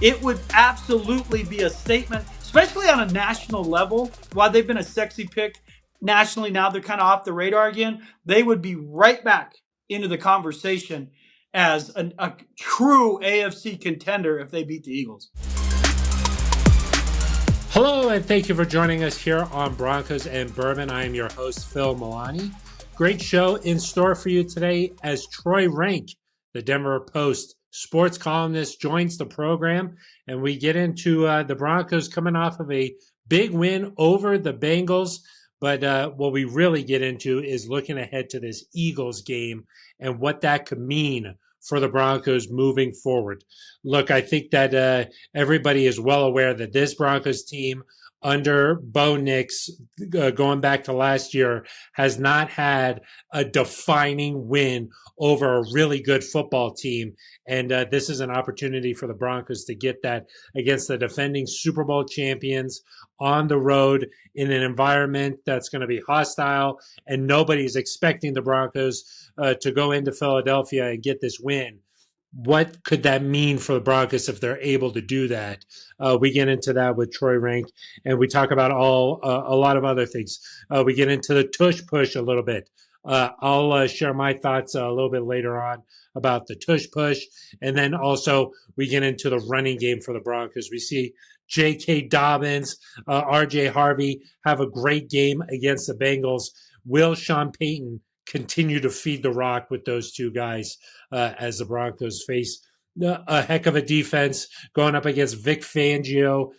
It would absolutely be a statement, especially on a national level. While they've been a sexy pick nationally, now they're kind of off the radar again. They would be right back into the conversation as a true AFC contender if they beat the Eagles. Hello, and thank you for joining us here on Broncos and Bourbon. I am your host, Phil Milani. Great show in store for you today as Troy Renck, the Denver Post sports columnist, joins the program, and we get into the Broncos coming off of a big win over the Bengals. But what we really get into is looking ahead to this Eagles game and what that could mean for the Broncos moving forward. Look, I think that everybody is well aware that this Broncos team under Bo Nix, going back to last year, has not had a defining win over a really good football team. And this is an opportunity for the Broncos to get that against the defending Super Bowl champions on the road in an environment that's going to be hostile, and nobody's expecting the Broncos to go into Philadelphia and get this win. What could that mean for the Broncos if they're able to do that? We get into that with Troy Renck, and we talk about a lot of other things. We get into the tush push a little bit. I'll share my thoughts a little bit later on about the tush push, and then also we get into the running game for the Broncos. We see J.K. Dobbins, R.J. Harvey have a great game against the Bengals. Will Sean Payton continue to feed the rock with those two guys as the Broncos face a heck of a defense going up against Vic Fangio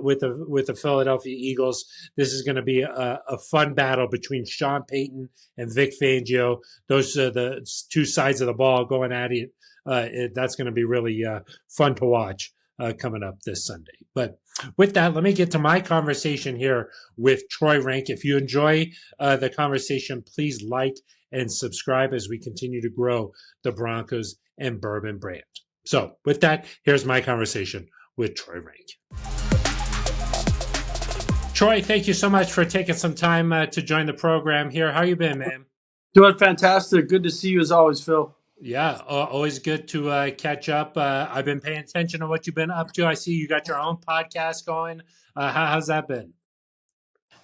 with the Philadelphia Eagles? This is going to be a fun battle between Sean Payton and Vic Fangio. Those are the two sides of the ball going at it. That's going to be really fun to watch coming up this Sunday. But with that, let me get to my conversation here with Troy Renck. If you enjoy the conversation, please like and subscribe as we continue to grow the Broncos and Bourbon brand. So with that, here's my conversation with Troy Renck. Troy, thank you so much for taking some time to join the program here. How you been, man? Doing fantastic. Good to see you as always, Phil. Yeah, always good to catch up. I've been paying attention to what you've been up to. I see you got your own podcast going. How's that been?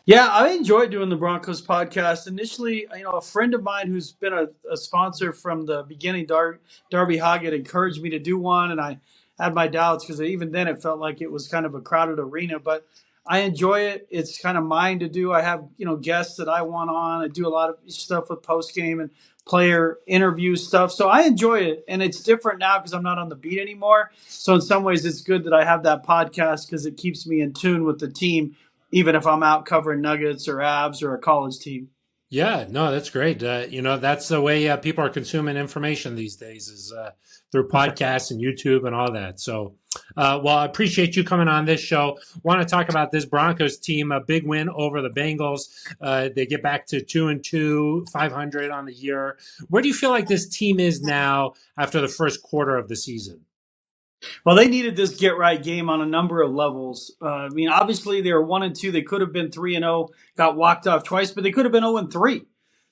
Yeah, I enjoyed doing the Broncos podcast. Initially, a friend of mine who's been a sponsor from the beginning, Darby Hoggett, encouraged me to do one, and I had my doubts because even then it felt like it was kind of a crowded arena. But I enjoy it. It's kind of mine to do. I have guests that I want on. I do a lot of stuff with post game and player interview stuff. So I enjoy it, and it's different now because I'm not on the beat anymore. So in some ways, it's good that I have that podcast because it keeps me in tune with the team, even if I'm out covering Nuggets or Avs or a college team. Yeah, no, that's great. That's the way people are consuming information these days is through podcasts and YouTube and all that. So, well, I appreciate you coming on this show. Want to talk about this Broncos team, a big win over the Bengals. They get back to 2-2, 500 on the year. Where do you feel like this team is now after the first quarter of the season? Well, they needed this get-right game on a number of levels. Obviously they were 1-2. They could have been 3-0, got walked off twice, but they could have been 0-3.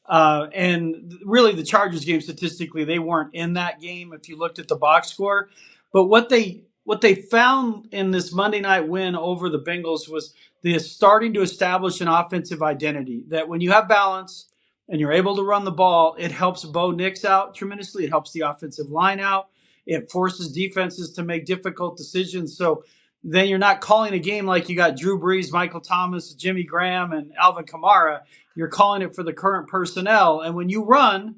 And really, the Chargers game statistically, they weren't in that game if you looked at the box score. But what they found in this Monday night win over the Bengals was they're starting to establish an offensive identity. That when you have balance and you're able to run the ball, it helps Bo Nix out tremendously. It helps the offensive line out. It forces defenses to make difficult decisions. So then you're not calling a game like you got Drew Brees, Michael Thomas, Jimmy Graham, and Alvin Kamara. You're calling it for the current personnel. And when you run,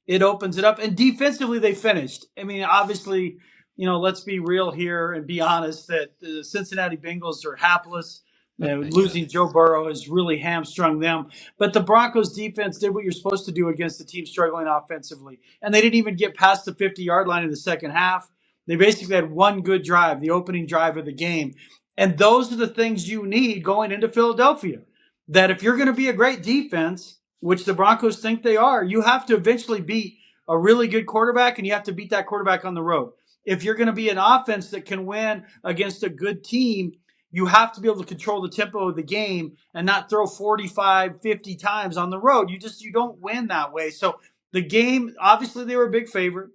it opens it up. And defensively, they finished. Obviously, let's be real here and be honest that the Cincinnati Bengals are hapless. Losing Joe Burrow has really hamstrung them. But the Broncos defense did what you're supposed to do against a team struggling offensively. And they didn't even get past the 50-yard line in the second half. They basically had one good drive, the opening drive of the game. And those are the things you need going into Philadelphia. That if you're going to be a great defense, which the Broncos think they are, you have to eventually beat a really good quarterback, and you have to beat that quarterback on the road. If you're going to be an offense that can win against a good team, you have to be able to control the tempo of the game and not throw 45, 50 times on the road. You don't win that way. So the game, obviously they were a big favorite.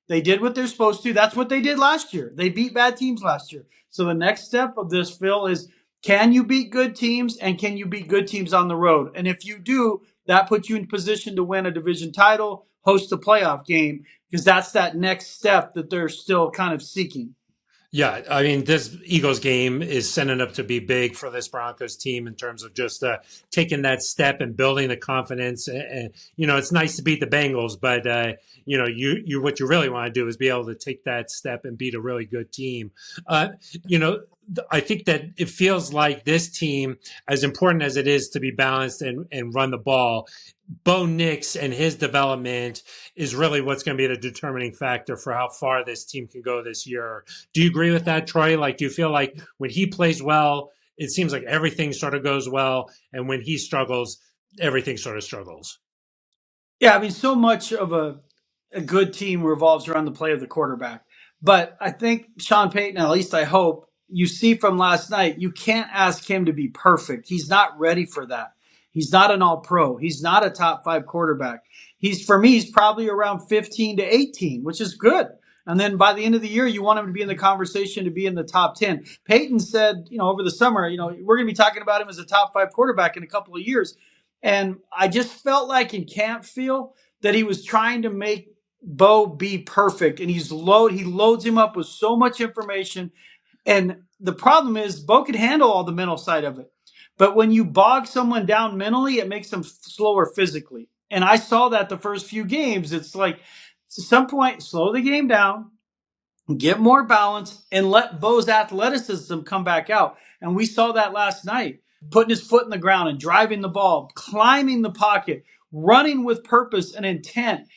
They did what they're supposed to. That's what they did last year. They beat bad teams last year. So the next step of this, Phil, is can you beat good teams and can you beat good teams on the road? And if you do, that puts you in position to win a division title, host a playoff game, because that's that next step that they're still kind of seeking. Yeah, I mean, this Eagles game is setting up to be big for this Broncos team in terms of just taking that step and building the confidence. And it's nice to beat the Bengals, but you what you really want to do is be able to take that step and beat a really good team. Uh, you know, I think that it feels like this team, as important as it is to be balanced and run the ball, Bo Nix and his development is really what's going to be the determining factor for how far this team can go this year. Do you agree with that, Troy? Like, do you feel like when he plays well, it seems like everything sort of goes well, and when he struggles, everything sort of struggles? Yeah, I mean, so much of a good team revolves around the play of the quarterback. But I think Sean Payton, at least I hope, you see from last night, you can't ask him to be perfect. He's not ready for that. He's not an all pro. He's not a top 5 quarterback. For me, he's probably around 15 to 18, which is good. And then by the end of the year, you want him to be in the conversation to be in the top 10. Payton said, over the summer, we're going to be talking about him as a top 5 quarterback in a couple of years. And I just felt like in camp, Phil, that he was trying to make Bo be perfect. And he loads him up with so much information. And the problem is Bo can handle all the mental side of it. But when you bog someone down mentally, it makes them slower physically. And I saw that the first few games. It's like at some point, slow the game down, get more balance, and let Bo's athleticism come back out. And we saw that last night, putting his foot in the ground and driving the ball, climbing the pocket, running with purpose and intent,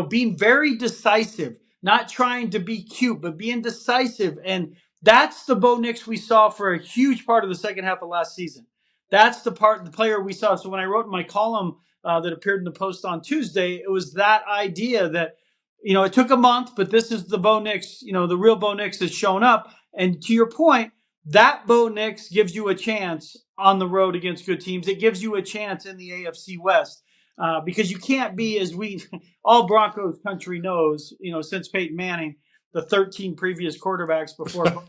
being very decisive, not trying to be cute, but being decisive. And that's the Bo Nix we saw for a huge part of the second half of last season. That's the player we saw. So when I wrote in my column that appeared in the Post on Tuesday, it was that idea that it took a month, but this is the Bo Nix, the real Bo Nix has shown up. And to your point, that Bo Nix gives you a chance on the road against good teams. It gives you a chance in the AFC West because you can't be, as all Broncos country knows, since Peyton Manning, the 13 previous quarterbacks before,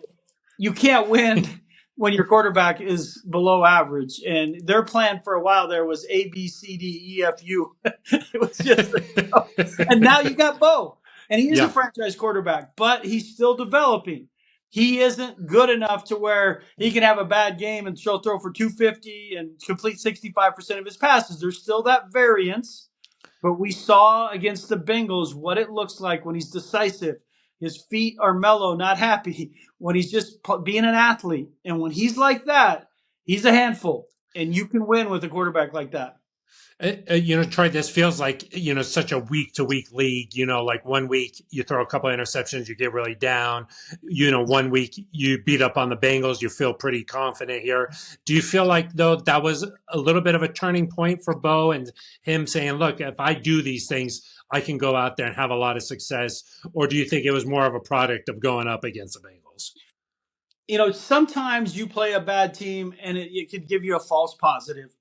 you can't win when your quarterback is below average. And their plan for a while there was A, B, C, D, E, F, U. It was just, and now you got Bo. And he is a franchise quarterback, but he's still developing. He isn't good enough to where he can have a bad game and still throw for 250 and complete 65% of his passes. There's still that variance. But we saw against the Bengals what it looks like when he's decisive. His feet are mellow, not happy, when he's just being an athlete. And when he's like that, he's a handful. And you can win with a quarterback like that. Troy, this feels like, such a week to week league. Like 1 week you throw a couple of interceptions, you get really down. 1 week you beat up on the Bengals, you feel pretty confident here. Do you feel like, though, that was a little bit of a turning point for Bo and him saying, look, if I do these things, I can go out there and have a lot of success? Or do you think it was more of a product of going up against the Bengals? Sometimes you play a bad team and it could give you a false positive.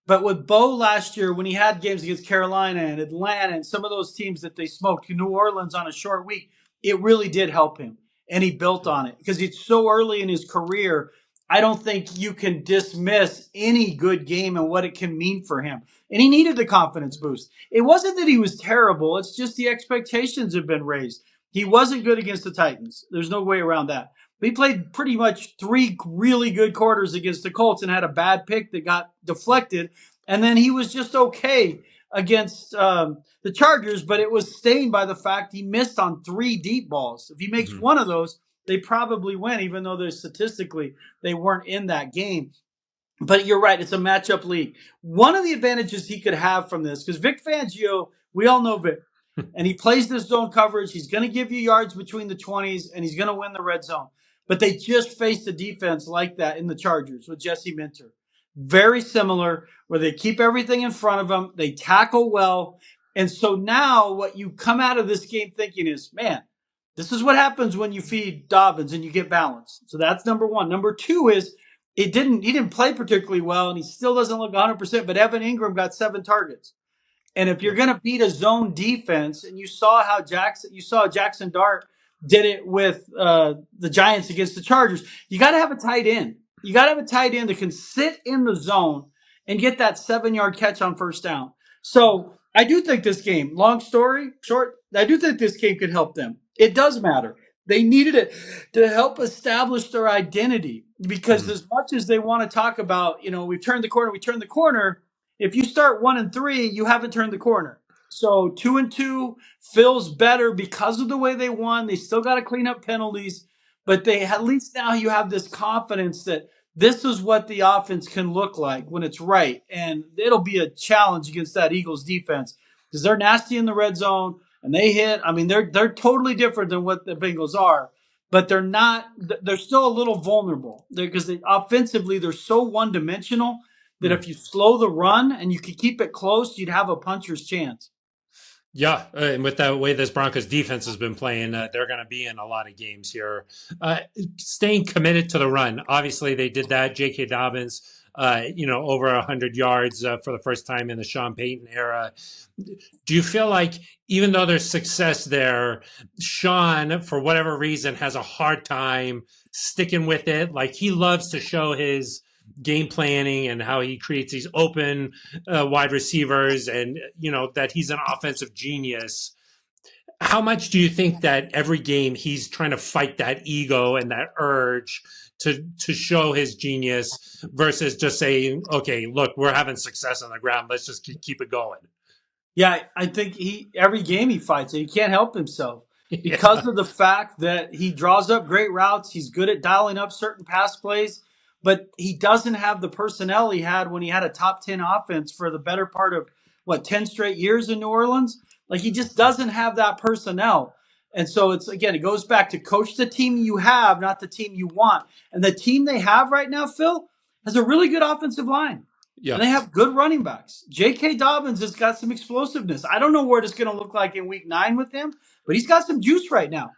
But with Bo last year, when he had games against Carolina and Atlanta and some of those teams that they smoked, New Orleans on a short week, it really did help him. And he built on it because it's so early in his career. I don't think you can dismiss any good game and what it can mean for him. And he needed the confidence boost. It wasn't that he was terrible. It's just the expectations have been raised. He wasn't good against the Titans. There's no way around that. But he played pretty much 3 really good quarters against the Colts and had a bad pick that got deflected. And then he was just okay against the Chargers, but it was stained by the fact he missed on 3 deep balls. If he makes one of those, they probably win, even though statistically they weren't in that game. But you're right, it's a matchup league. One of the advantages he could have from this, because Vic Fangio, we all know Vic, and he plays this zone coverage. He's going to give you yards between the 20s, and he's going to win the red zone. But they just faced a defense like that in the Chargers with Jesse Minter. Very similar, where they keep everything in front of them. They tackle well. And so now what you come out of this game thinking is, man, this is what happens when you feed Dobbins and you get balance. So that's number one. Number 2 is he didn't play particularly well, and he still doesn't look 100%, but Evan Ingram got 7 targets. And if you're going to beat a zone defense, and you saw Jackson Dart did it with the Giants against the Chargers, you got to have a tight end. You got to have a tight end that can sit in the zone and get that 7-yard catch on first down. So I do think this game, long story short, I do think this game could help them. It does matter. They needed it to help establish their identity, because as much as they want to talk about, we've turned the corner. If you start 1-3, you haven't turned the corner. So 2-2 feels better because of the way they won. They still got to clean up penalties, but they at least now you have this confidence that this is what the offense can look like when it's right. And it'll be a challenge against that Eagles defense, because they're nasty in the red zone and they hit. I mean, they're totally different than what the Bengals are, but they're not. They're still a little vulnerable because offensively they're so one-dimensional that if you slow the run and you could keep it close, you'd have a puncher's chance. Yeah, and with the way this Broncos defense has been playing, they're going to be in a lot of games here. Staying committed to the run. Obviously, they did that. J.K. Dobbins, over 100 yards for the first time in the Sean Payton era. Do you feel like even though there's success there, Sean, for whatever reason, has a hard time sticking with it? Like, he loves to show his game planning and how he creates these open wide receivers, and that he's an offensive genius. How much do you think that every game he's trying to fight that ego and that urge to show his genius versus just saying, okay, look, we're having success on the ground, let's just keep it going? Yeah, I think every game he fights it. He can't help himself because of the fact that he draws up great routes. He's good at dialing up certain pass plays, but he doesn't have the personnel he had when he had a top 10 offense for the better part of 10 straight years in New Orleans. Like, he just doesn't have that personnel. And so it goes back to coach the team you have, not the team you want. And the team they have right now, Phil, has a really good offensive line. Yeah. And they have good running backs. J.K. Dobbins has got some explosiveness. I don't know what it's going to look like in week 9 with him, but he's got some juice right now.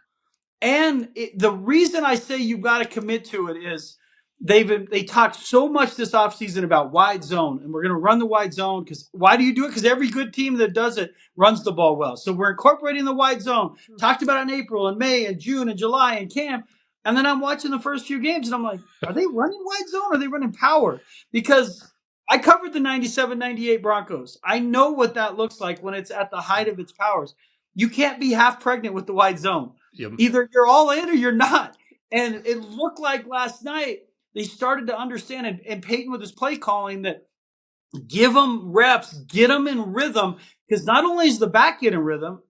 And the reason I say you've got to commit to it is they talked so much this offseason about wide zone, and we're going to run the wide zone. Because why do you do it? Because every good team that does it runs the ball well. So we're incorporating the wide zone. Talked about it in April and May and June and July and camp. And then I'm watching the first few games, and I'm like, are they running wide zone or are they running power? Because I covered the 97-98 Broncos. I know what that looks like when it's at the height of its powers. You can't be half pregnant with the wide zone. Yep. Either you're all in or you're not. And it looked like last night they started to understand, and Payton with his play calling, that give them reps, get them in rhythm, because not only is the back getting rhythm,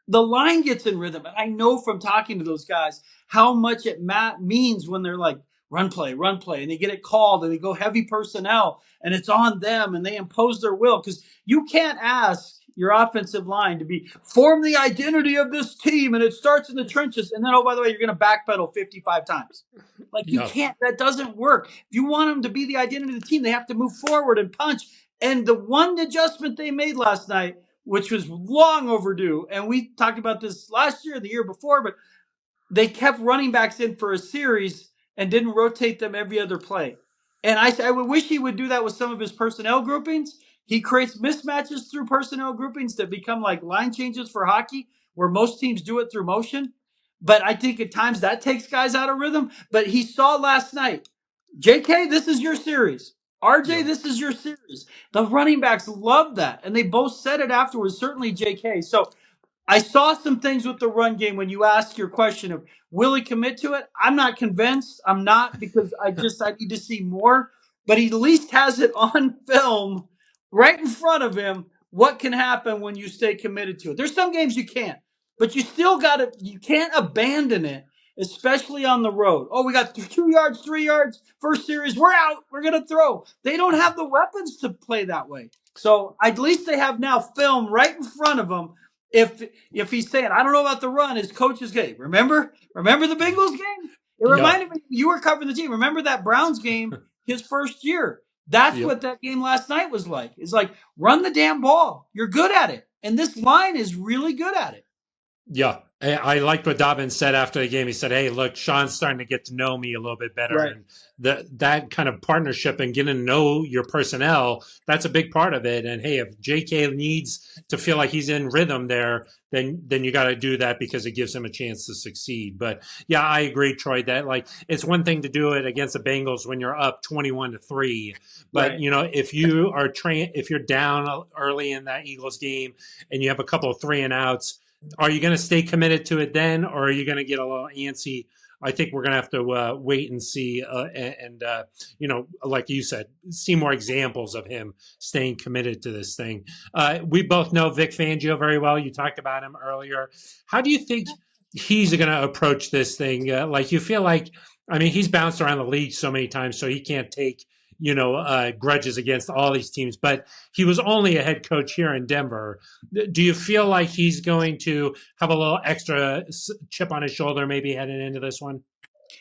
the line gets in rhythm. And I know from talking to those guys how much it means when they're like, run play, and they get it called and they go heavy personnel and it's on them and they impose their will. Because you can't ask your offensive line to form the identity of this team and it starts in the trenches. And then, oh, by the way, you're going to backpedal 55 times. Like, you can't, that doesn't work. If you want them to be the identity of the team, they have to move forward and punch. And the one adjustment they made last night, which was long overdue, and we talked about this last year, the year before, but they kept running backs in for a series and didn't rotate them every other play. And I would wish he would do that with some of his personnel groupings. He creates mismatches through personnel groupings that become like line changes for hockey, where most teams do it through motion. But I think at times that takes guys out of rhythm. But he saw last night, JK, this is your series. RJ, this is your series. The running backs love that. And they both said it afterwards, certainly JK. So I saw some things with the run game when you ask your question of will he commit to it? I'm not convinced. I'm not, because I need to see more. But he at least has it on film right in front of him what can happen when you stay committed to it. There's some games you can't, but you can't abandon it, especially on the road. Oh, we got 2 yards, 3 yards, first series, we're out, we're going to throw. They don't have the weapons to play that way. So at least they have now film right in front of them. If he's saying, I don't know about the run, his coach is getting, remember the Bengals game? It reminded me, you were covering the team. Remember that Browns game, his first year? That's what that game last night was like. It's like, run the damn ball. You're good at it. And this line is really good at it. Yeah. I liked what Dobbins said after the game. He said, "Hey, look, Sean's starting to get to know me a little bit better, Right. and that kind of partnership and getting to know your personnel, that's a big part of it. And hey, if JK needs to feel like he's in rhythm there, then you got to do that because it gives him a chance to succeed. But yeah, I agree, Troy, that like it's one thing to do it against the Bengals when you're up 21-3, but Right. you know if you're down early in that Eagles game and you have a couple of 3-and-outs, are you going to stay committed to it then, or are you going to get a little antsy? I think we're going to have to wait and see, you know, like you said, see more examples of him staying committed to this thing. We both know Vic Fangio very well. You talked about him earlier. How do you think he's going to approach this thing? Like, you feel like, I mean, he's bounced around the league so many times, so he can't take, you know, grudges against all these teams. But he was only a head coach here in Denver. Do you feel like he's going to have a little extra chip on his shoulder maybe heading into this one?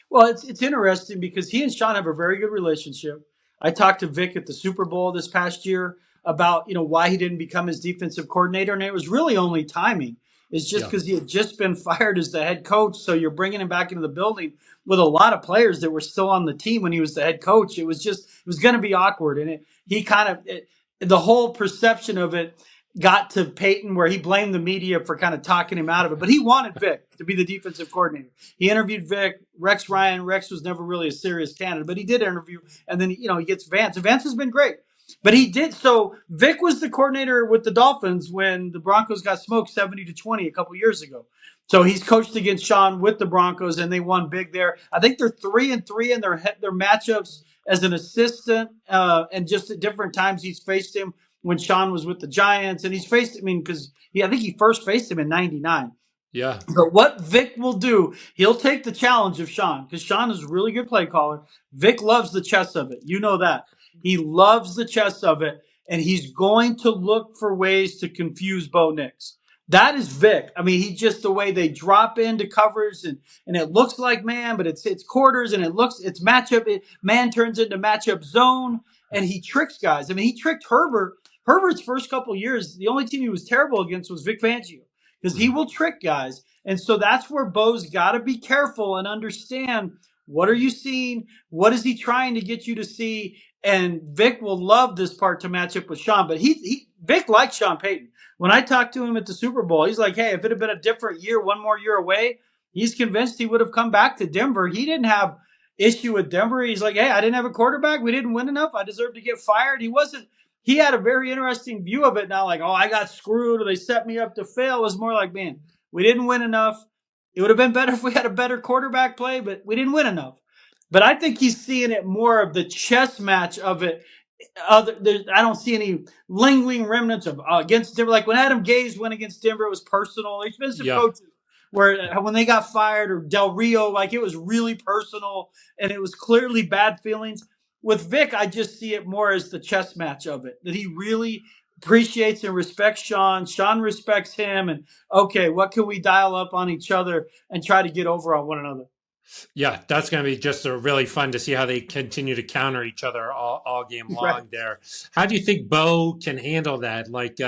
Well, it's interesting because he and Sean have a very good relationship. I talked to Vic at the Super Bowl this past year about why he didn't become his defensive coordinator, and it was really only timing. It's just Yeah. because he had just been fired as the head coach, so you're bringing him back into the building with a lot of players that were still on the team when he was the head coach. It was going to be awkward, and the whole perception of it got to Payton where he blamed the media for kind of talking him out of it. But he wanted Vic to be the defensive coordinator. He interviewed Vic, Rex Ryan. Rex was never really a serious candidate, but he did interview. And then, he gets Vance. Vance has been great. But he did. So Vic was the coordinator with the Dolphins when the Broncos got smoked 70-20 a couple years ago. So he's coached against Sean with the Broncos, and they won big there. I think they're 3-3 in their matchups as an assistant, and just at different times he's faced him when Sean was with the Giants, and he's faced. I mean, because I think he first faced him in '99. Yeah. But what Vic will do, he'll take the challenge of Sean because Sean is a really good play caller. Vic loves the chess of it. You know that. He loves the chess of it, and he's going to look for ways to confuse Bo Nix. That is Vic. I mean, he just the way they drop into covers and it looks like man, but it's quarters and it's matchup. Man turns into matchup zone, and he tricks guys. I mean, he tricked Herbert. Herbert's first couple years, the only team he was terrible against was Vic Fangio because he will trick guys. And so that's where Bo's got to be careful and understand what are you seeing? What is he trying to get you to see? And Vic will love this part to match up with Sean. But Vic likes Sean Payton. When I talked to him at the Super Bowl, he's like, hey, if it had been a different year, one more year away, he's convinced he would have come back to Denver. He didn't have issue with Denver. He's like, hey, I didn't have a quarterback. We didn't win enough. I deserve to get fired. He had a very interesting view of it. Not like, oh, I got screwed or they set me up to fail. It was more like, man, we didn't win enough. It would have been better if we had a better quarterback play, but we didn't win enough. But I think he's seeing it more of the chess match of it. I don't see any lingering remnants of against Denver. Like when Adam Gase went against Denver, it was personal. Expensive Yeah. coaches where when they got fired or Del Rio, like it was really personal and it was clearly bad feelings. With Vic, I just see it more as the chess match of it, that he really appreciates and respects Sean. Sean respects him. And okay, what can we dial up on each other and try to get over on one another? Yeah, that's going to be just really fun to see how they continue to counter each other all game Right. long there. How do you think Bo can handle that? Like,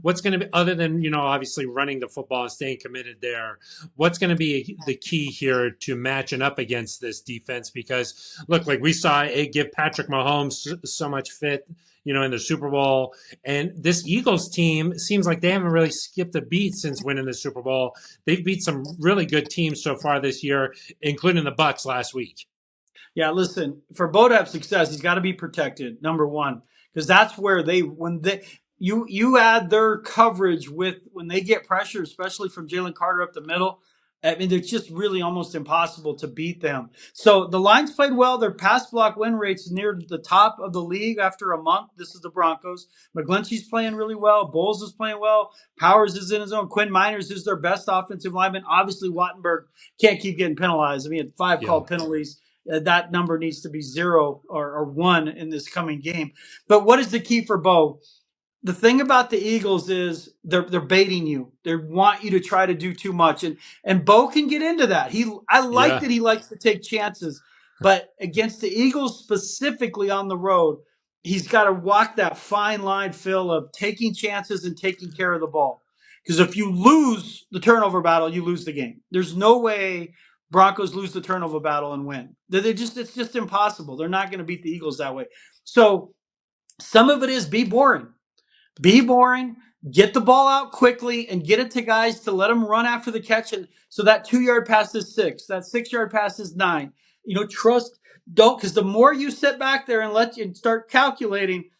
what's going to be, other than, you know, obviously running the football and staying committed there, what's going to be the key here to matching up against this defense? Because, look, like we saw it give Patrick Mahomes so much fit, you know, in the Super Bowl. And this Eagles team seems like they haven't really skipped a beat since winning the Super Bowl. They've beat some really good teams so far this year, including the Bucks last week. Yeah, listen, for Bo to have success, he's got to be protected, number one, because that's where you add their coverage with when they get pressure, especially from Jalen Carter up the middle. I mean, it's just really almost impossible to beat them. So the Lions played well. Their pass block win rate's near the top of the league after a month. This is the Broncos. McGlinchey's playing really well. Bowles is playing well. Powers is in his own. Quinn Miners is their best offensive lineman. Obviously, Wattenberg can't keep getting penalized. I mean, he had 5 Yeah. called penalties. That number needs to be 0 or 1 in this coming game. But what is the key for Bo? The thing about the Eagles is they're baiting you. They want you to try to do too much, and Bo can get into that. I like Yeah. that he likes to take chances, but against the Eagles specifically on the road, he's got to walk that fine line, Phil, of taking chances and taking care of the ball. Because if you lose the turnover battle, you lose the game. There's no way Broncos lose the turnover battle and win. It's just impossible. They're not going to beat the Eagles that way. So some of it is be boring. Be boring, get the ball out quickly, and get it to guys to let them run after the catch. And so that 2-yard pass is 6, that 6-yard pass is 9. Trust, don't, because the more you sit back there and let you start calculating,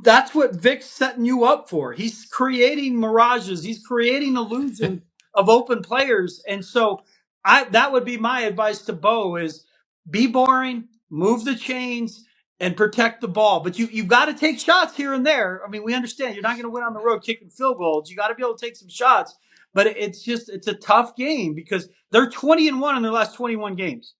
that's what Vic's setting you up for. He's creating mirages. He's creating illusions of open players. And so that would be my advice to Bo is be boring, move the chains, and protect the ball. But you've got to take shots here and there. I mean, we understand you're not going to win on the road kicking field goals. You got to be able to take some shots. But it's a tough game because they're 20-1 in their last 21 games.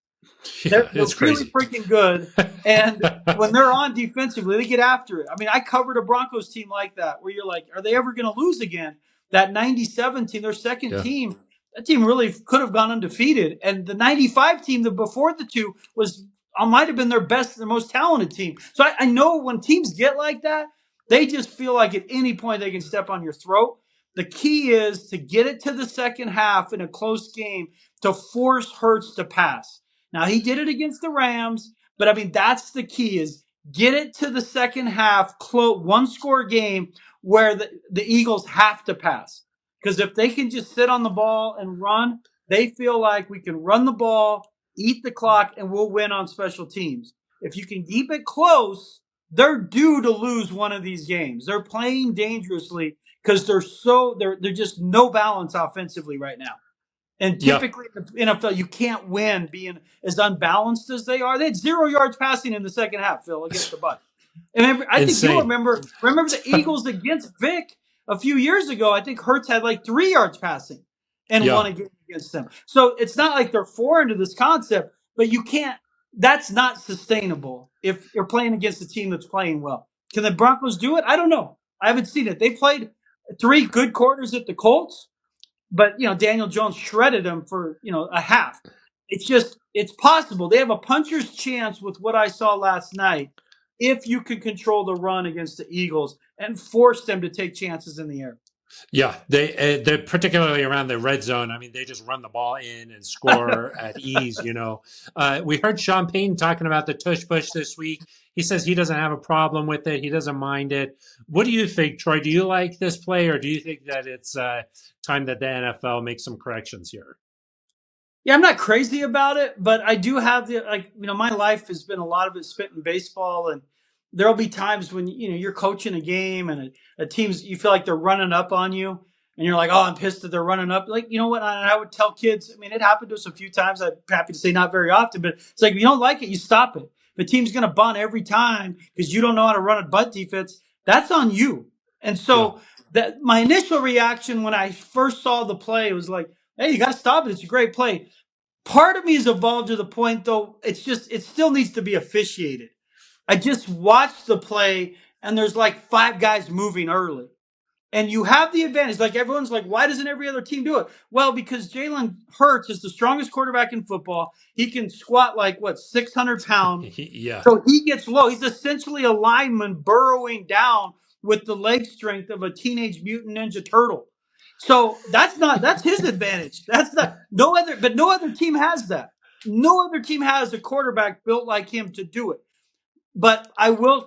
Yeah, They're really freaking good. And when they're on defensively, they get after it. I mean, I covered a Broncos team like that where you're like, are they ever going to lose again? That 97 team, their second team, that team really could have gone undefeated. And the 95 team, before the two, might have been their best, their most talented team. So I know when teams get like that, they just feel like at any point they can step on your throat. The key is to get it to the second half in a close game to force Hurts to pass. Now, he did it against the Rams, but I mean, that's the key is get it to the second half, one-score game where the Eagles have to pass. Because if they can just sit on the ball and run, they feel like we can run the ball, eat the clock, and we'll win on special teams. If you can keep it close, they're due to lose one of these games. They're playing dangerously because they're just no balance offensively right now. And typically in the NFL, you can't win being as unbalanced as they are. They had 0 yards passing in the second half, Phil, against the Bucs. And I think you'll remember the Eagles against Vic a few years ago. I think Hurts had like 3 yards passing and won a game against them. So it's not like they're foreign to this concept, but you can't. That's not sustainable if you're playing against a team that's playing well. Can the Broncos do it? I don't know. I haven't seen it. They played 3 good quarters at the Colts. But, Daniel Jones shredded him for, a half. It's possible. They have a puncher's chance with what I saw last night if you can control the run against the Eagles and force them to take chances in the air. Yeah, they're particularly around the red zone. I mean, they just run the ball in and score at ease. We heard Sean Payton talking about the tush push this week. He says he doesn't have a problem with it. He doesn't mind it. What do you think, Troy? Do you like this play, or do you think that it's time that the NFL makes some corrections here? Yeah, I'm not crazy about it, but I do have my life has been a lot of it spent in baseball, and there'll be times when you're coaching a game and a team's you feel like they're running up on you, and you're like, oh, I'm pissed that they're running up. Like, you know what? I would tell kids. I mean, it happened to us a few times. I'm happy to say not very often, but it's like if you don't like it, you stop it. If a team's going to bunt every time because you don't know how to run a bunt defense, that's on you. And so that my initial reaction when I first saw the play was like, hey, you got to stop it. It's a great play. Part of me has evolved to the point, though, it still needs to be officiated. I just watched the play, and there's like 5 guys moving early. And you have the advantage. Like, everyone's like, why doesn't every other team do it? Well, because Jalen Hurts is the strongest quarterback in football. He can squat 600 pounds. So he gets low. He's essentially a lineman burrowing down with the leg strength of a Teenage Mutant Ninja Turtle. So that's his advantage. No other team has that. No other team has a quarterback built like him to do it. But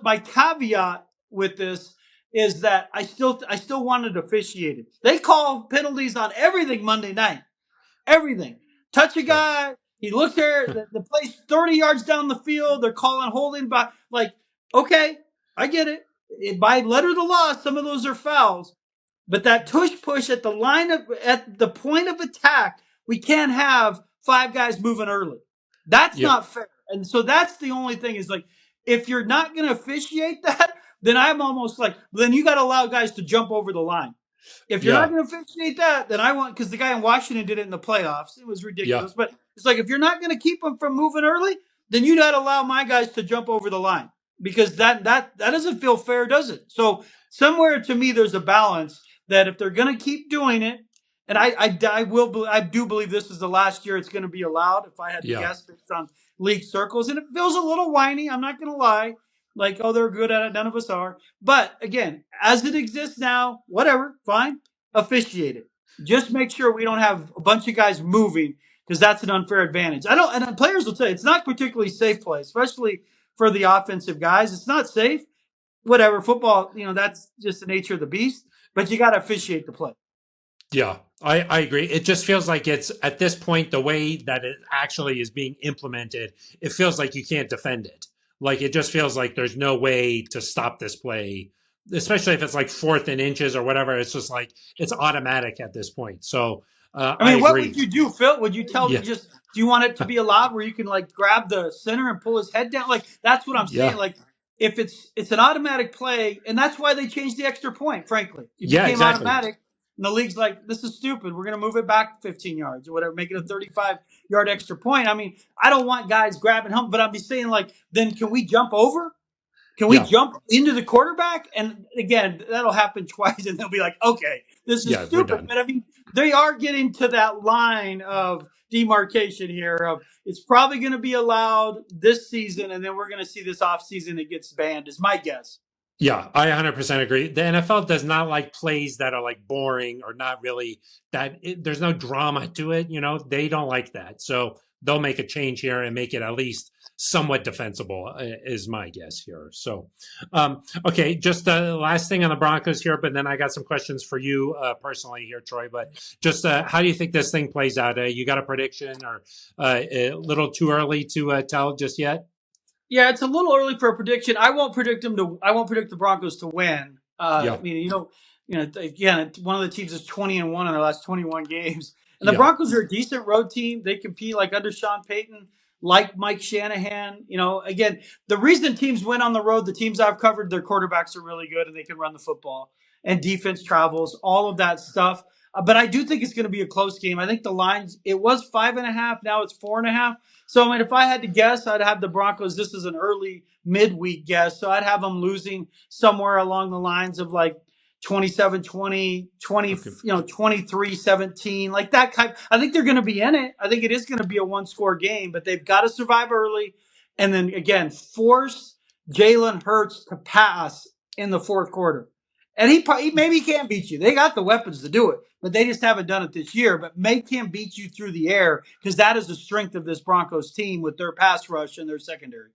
my caveat with this is that I still wanted officiated. They call penalties on everything Monday night. Everything. Touch a guy, he looks there, the play's 30 yards down the field, they're calling holding by okay, I get it. By letter of the law, some of those are fouls. But that tush push at the point of attack, we can't have 5 guys moving early. That's not fair. And so that's the only thing is if you're not going to officiate that, then I'm almost then you got to allow guys to jump over the line. If you're not going to officiate that, then because the guy in Washington did it in the playoffs. It was ridiculous. But it's if you're not going to keep them from moving early, then you got to allow my guys to jump over the line because that doesn't feel fair, does it? So somewhere to me, there's a balance that if they're going to keep doing it, and I do believe this is the last year it's going to be allowed. If I had to guess based on league circles, and it feels a little whiny. I'm not going to lie. They're good at it. None of us are. But again, as it exists now, whatever, fine. officiate it. Just make sure we don't have a bunch of guys moving because that's an unfair advantage. I don't, and players will tell you it's not particularly safe play, especially for the offensive guys. It's not safe. Whatever football, that's just the nature of the beast. But you got to officiate the play. Yeah, I agree. It just feels like it's at this point, the way that it actually is being implemented, it feels like you can't defend it. Like it just feels like there's no way to stop this play, especially if it's like 4th and inches or whatever. It's just like it's automatic at this point. So I What would agree. you do, Phil? Would you tell Yeah, just do you want it to be allowed where you can like grab the center and pull his head down? Like that's what I'm saying. yeah, Like if it's an automatic play, and that's why they changed the extra point. Frankly, it yeah, became exactly. automatic, and the league's like, this is stupid. We're gonna move it back 15 yards or whatever, make it a 35-yard extra point. I mean, I don't want guys grabbing him, but I'm just saying like, then can we jump over? Can we Yeah, jump into the quarterback? And again, that'll happen twice, and they'll be like, okay, this is yeah, we're stupid. done. But I mean, they are getting to that line of demarcation here of it's probably going to be allowed this season, and then we're going to see this offseason it gets banned, is my guess. Yeah, I 100% agree. The NFL does not like plays that are like boring or not really there's no drama to it. They don't like that. So they'll make a change here and make it at least somewhat defensible, is my guess here. So, okay, just the last thing on the Broncos here, but then I got some questions for you personally here, Troy. But just how do you think this thing plays out? You got a prediction or a little too early to tell just yet? Yeah, it's a little early for a prediction. I won't predict the Broncos to win. Yeah, I mean, again, one of the teams is 20-1 in their last 21 games, and the yeah, Broncos are a decent road team. They compete like under Sean Payton, like Mike Shanahan. Again, the reason teams win on the road, the teams I've covered, their quarterbacks are really good and they can run the football, and defense travels, all of that stuff. But I do think it's going to be a close game. I think the lines, it was 5.5, now it's 4.5. So, I mean, if I had to guess, I'd have the Broncos. This is an early midweek guess. So I'd have them losing somewhere along the lines of like 27-20, 20, okay. 23-17, like that type. I think they're going to be in it. I think it is going to be a one-score game, but they've got to survive early. And then, again, force Jalen Hurts to pass in the fourth quarter. And he maybe can't beat you. They got the weapons to do it, but they just haven't done it this year. But make him beat you through the air because that is the strength of this Broncos team with their pass rush and their secondary.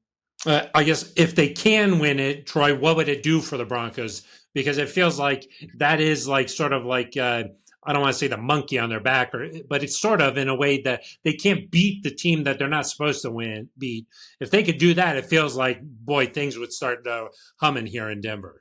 I guess if they can win it, Troy, what would it do for the Broncos? Because it feels like that is like sort of like I don't want to say the monkey on their back, but it's sort of in a way that they can't beat the team that they're not supposed to beat. If they could do that, it feels like boy, things would start humming here in Denver.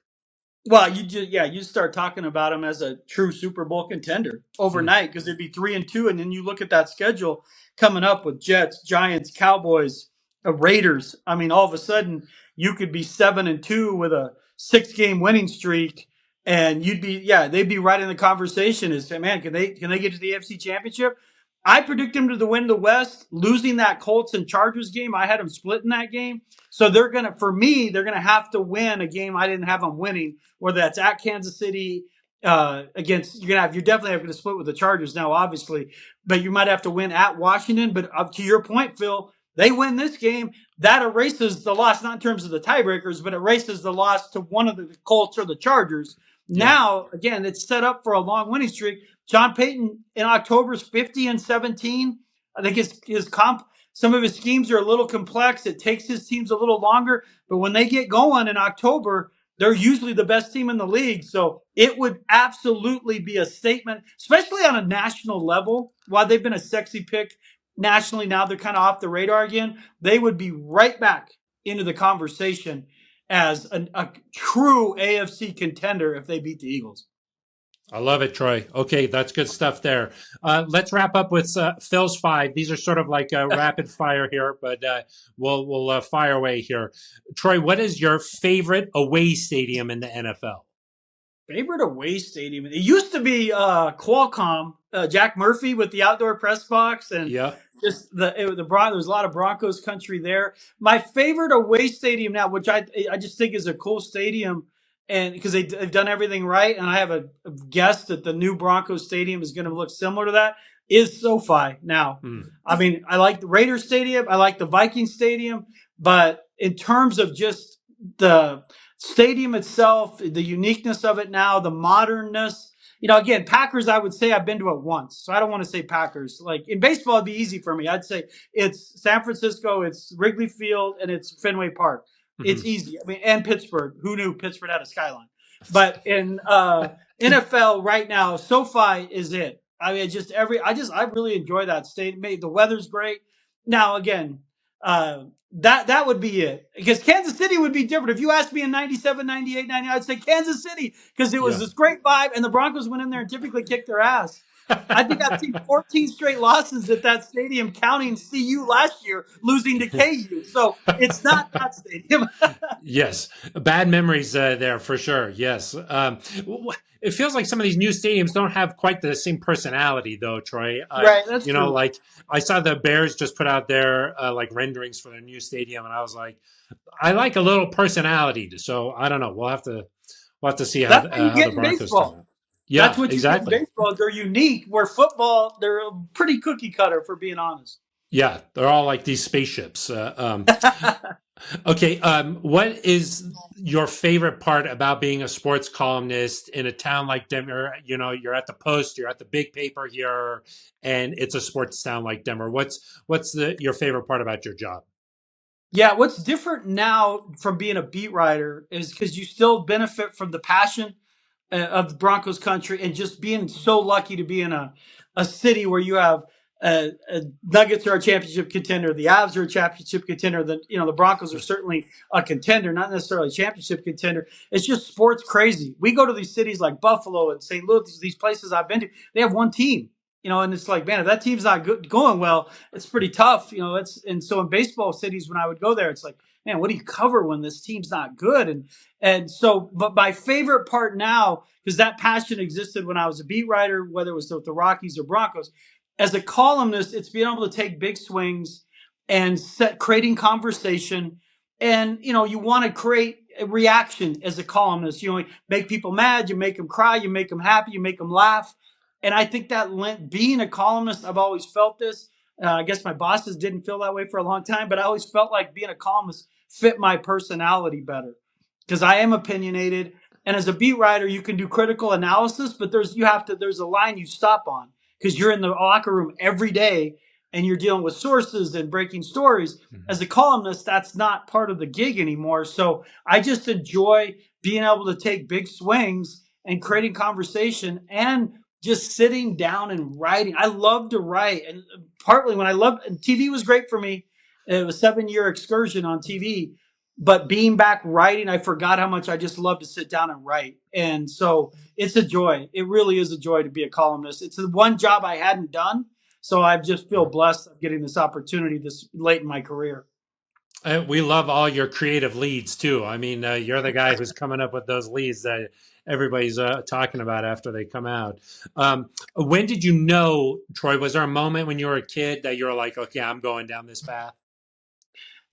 Well, you start talking about them as a true Super Bowl contender overnight because they'd be 3-2, and then you look at that schedule coming up with Jets, Giants, Cowboys, Raiders. I mean, all of a sudden you could be 7-2 with a 6-game winning streak, and they'd be right in the conversation. As man, can they get to the AFC Championship? I predict them to win the West, losing that Colts and Chargers game. I had them splitting that game. So they're going to have to win a game I didn't have them winning, whether that's at Kansas City against, you're definitely having to split with the Chargers now, obviously, but you might have to win at Washington. But up to your point, Phil, they win this game, that erases the loss, not in terms of the tiebreakers, but erases the loss to one of the Colts or the Chargers. Yeah. Now, again, it's set up for a long winning streak. Sean Payton in October is 50-17. I think some of his schemes are a little complex. It takes his teams a little longer, but when they get going in October, they're usually the best team in the league. So it would absolutely be a statement, especially on a national level. While they've been a sexy pick nationally, now they're kind of off the radar again. They would be right back into the conversation as a true AFC contender if they beat the Eagles. I love it, Troy. Okay, that's good stuff there. Let's wrap up with Phil's 5. These are sort of like a rapid fire here, but we'll fire away here. Troy, what is your favorite away stadium in the NFL? Favorite away stadium? It used to be Qualcomm, Jack Murphy with the outdoor press box, and just there's a lot of Broncos country there. My favorite away stadium now, which I just think is a cool stadium, and because they've done everything right, and I have a guess that the new Broncos stadium is going to look similar to that, is SoFi now. I mean, I like the Raiders stadium, I like the Vikings stadium, but in terms of just the stadium itself, the uniqueness of it now, the modernness, Again, Packers, I would say I've been to it once. So I don't want to say Packers. Like in baseball, it'd be easy for me. I'd say it's San Francisco, it's Wrigley Field, and it's Fenway Park. It's easy. I mean, and Pittsburgh. Who knew Pittsburgh had a skyline? But in NFL right now, SoFi is it. I mean, I really enjoy that stadium. The weather's great. Now, again, that would be it, because Kansas City would be different. If you asked me in 97, 98, 90, I'd say Kansas City, because it was this great vibe, and the Broncos went in there and typically kicked their ass. I think I've seen 14 straight losses at that stadium, counting CU last year losing to KU. So it's not that stadium. Yes, bad memories there for sure. Yes, it feels like some of these new stadiums don't have quite the same personality, though, Troy. Right, that's true. Like I saw the Bears just put out their like renderings for their new stadium, and I was like, I like a little personality. So I don't know. We'll have to see how That's what you how get the in Broncos turn baseball. out. Yeah, That's what you get in exactly. baseball. They're unique. Where football, they're a pretty cookie cutter, for being honest. Yeah, they're all like these spaceships. Okay, what is your favorite part about being a sports columnist in a town like Denver? You're at the Post, you're at the big paper here, and it's a sports town like Denver. What's your favorite part about your job? Yeah, what's different now from being a beat writer is because you still benefit from the passion of the Broncos country, and just being so lucky to be in a city where you have Nuggets are a championship contender, the Avs are a championship contender, the Broncos are certainly a contender, not necessarily a championship contender. It's just sports crazy. We go to these cities like Buffalo and St. Louis, these places I've been to, they have one team. And it's like, man, if that team's not going well, it's pretty tough. And so in baseball cities, when I would go there, it's like, man, what do you cover when this team's not good? But my favorite part now, because that passion existed when I was a beat writer, whether it was with the Rockies or Broncos, as a columnist, it's being able to take big swings and creating conversation. And, you want to create a reaction as a columnist. You make people mad, you make them cry, you make them happy, you make them laugh. And I think that being a columnist, I've always felt this. I guess my bosses didn't feel that way for a long time, but I always felt like being a columnist fit my personality better, because I am opinionated. And as a beat writer, you can do critical analysis, but there's a line you stop on, because you're in the locker room every day and you're dealing with sources and breaking stories. As a columnist, that's not part of the gig anymore. So I just enjoy being able to take big swings and creating conversation and just sitting down and writing. I love to write. And partly and TV was great for me. It was a 7-year excursion on TV. But being back writing, I forgot how much I just love to sit down and write. And so it's a joy. It really is a joy to be a columnist. It's the one job I hadn't done. So I just feel blessed of getting this opportunity this late in my career. We love all your creative leads too. I mean, you're the guy who's coming up with those leads that everybody's talking about after they come out. When did you know, Troy? Was there a moment when you were a kid that you were like, okay, I'm going down this path?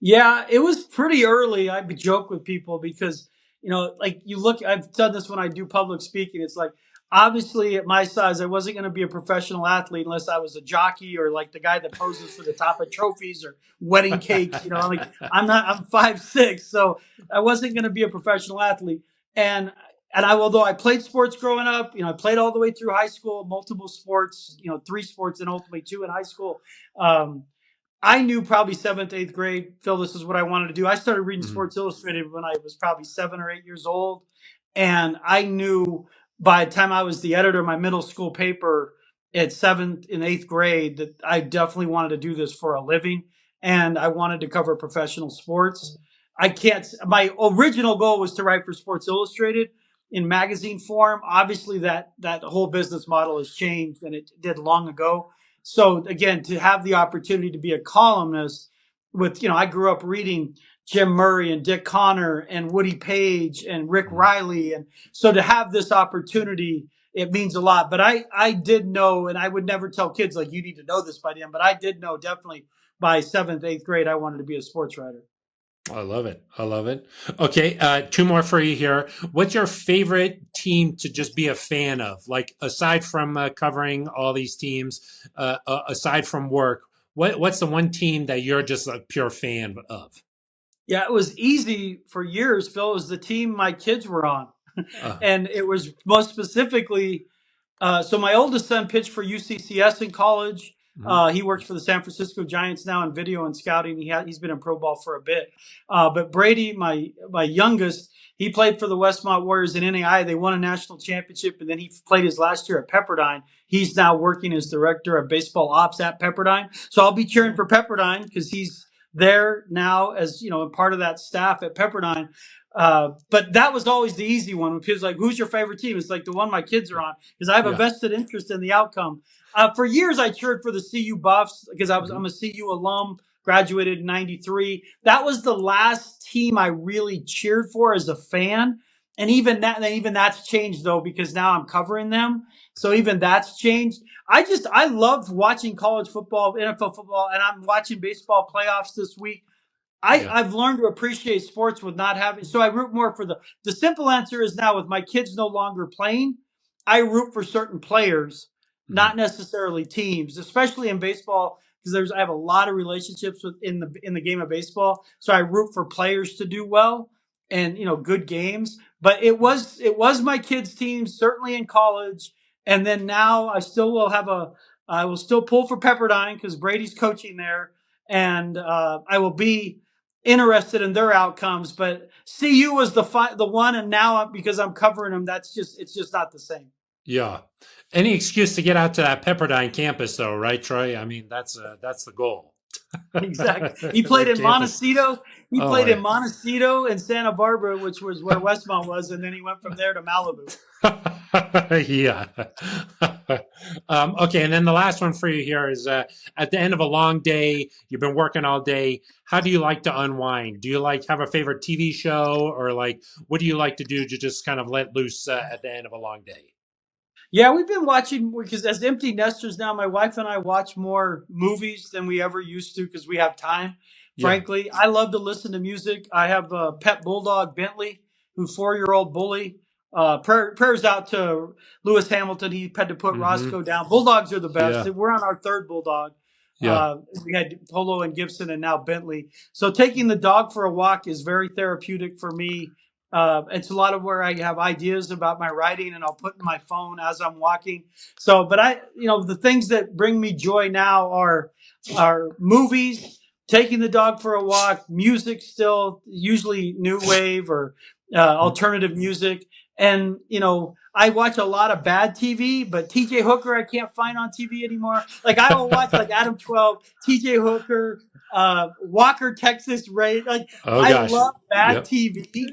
Yeah, it was pretty early. I joke with people because, like I've done this when I do public speaking. It's like, obviously at my size, I wasn't going to be a professional athlete unless I was a jockey or like the guy that poses for the top of trophies or wedding cakes. I'm 5'6", so I wasn't going to be a professional athlete. Although I played sports growing up, I played all the way through high school, multiple sports, 3 sports and ultimately 2 in high school. I knew probably 7th, 8th grade, Phil, this is what I wanted to do. I started reading Sports Illustrated when I was probably 7 or 8 years old. And I knew by the time I was the editor of my middle school paper at 7th and 8th grade that I definitely wanted to do this for a living. And I wanted to cover professional sports. My original goal was to write for Sports Illustrated in magazine form. Obviously that whole business model has changed, and it did long ago. So again, to have the opportunity to be a columnist I grew up reading Jim Murray and Dick Connor and Woody Page and Rick Riley. And so to have this opportunity, it means a lot. But I did know, and I would never tell kids like, you need to know this by then, but I did know definitely by 7th, 8th grade, I wanted to be a sports writer. I love it. I love it. Okay, 2 more for you here. What's your favorite team to just be a fan of? Like, aside from covering all these teams, aside from work, what's the one team that you're just a pure fan of? Yeah, it was easy for years, Phil. It was the team my kids were on. And it was most specifically So my oldest son pitched for UCCS in college. Mm-hmm. He works for the San Francisco Giants now in video and scouting. He's been in pro ball for a bit. But Brady, my youngest, he played for the Westmont Warriors in NAI. They won a national championship, and then he played his last year at Pepperdine. He's now working as director of baseball ops at Pepperdine. So I'll be cheering for Pepperdine because he's there now as a part of that staff at Pepperdine. But that was always the easy one. When kids like, who's your favorite team? It's like the one my kids are on because I have a Yeah. vested interest in the outcome. For years, I cheered for the CU Buffs because Mm-hmm. I'm a CU alum, graduated in '93. That was the last team I really cheered for as a fan. And even that's changed though, because now I'm covering them. So even that's changed. I love watching college football, NFL football, and I'm watching baseball playoffs this week. Yeah. I've learned to appreciate sports with not having, so I root more for the simple answer is now with my kids no longer playing, I root for certain players, Mm-hmm. not necessarily teams, especially in baseball, because I have a lot of relationships in the game of baseball. So I root for players to do well and good games. But it was my kids' team, certainly in college. And then now I will still pull for Pepperdine because Brady's coaching there. And I will be interested in their outcomes, but CU was the one, and now because I'm covering them, it's just not the same. Yeah. Any excuse to get out to that Pepperdine campus, though, right, Troy? I mean, that's the goal. Exactly. He played The in campus. Montecito. He Oh, played yeah. in Montecito and Santa Barbara, which was where Westmont was, and then he went from there to Malibu. Yeah. Okay, and then the last one for you here is at the end of a long day, you've been working all day. How do you like to unwind? Do you have a favorite TV show, or what do you like to do to just kind of let loose at the end of a long day? Yeah, we've been watching because as empty nesters now, my wife and I watch more movies than we ever used to because we have time. Yeah. Frankly, I love to listen to music. I have a pet bulldog, Bentley, who's 4-year-old bully. Prayers out to Lewis Hamilton. He had to put Mm-hmm. Roscoe down. Bulldogs are the best. Yeah. We're on our third bulldog. Yeah. We had Polo and Gibson and now Bentley. So taking the dog for a walk is very therapeutic for me. It's a lot of where I have ideas about my writing and I'll put in my phone as I'm walking. So, but the things that bring me joy now are movies, taking the dog for a walk, music still, usually new wave or alternative music. And, I watch a lot of bad TV, but TJ Hooker I can't find on TV anymore. Like I will watch like Adam 12, TJ Hooker, Walker, Texas Ray. Like Oh I gosh. love bad Yep. TV.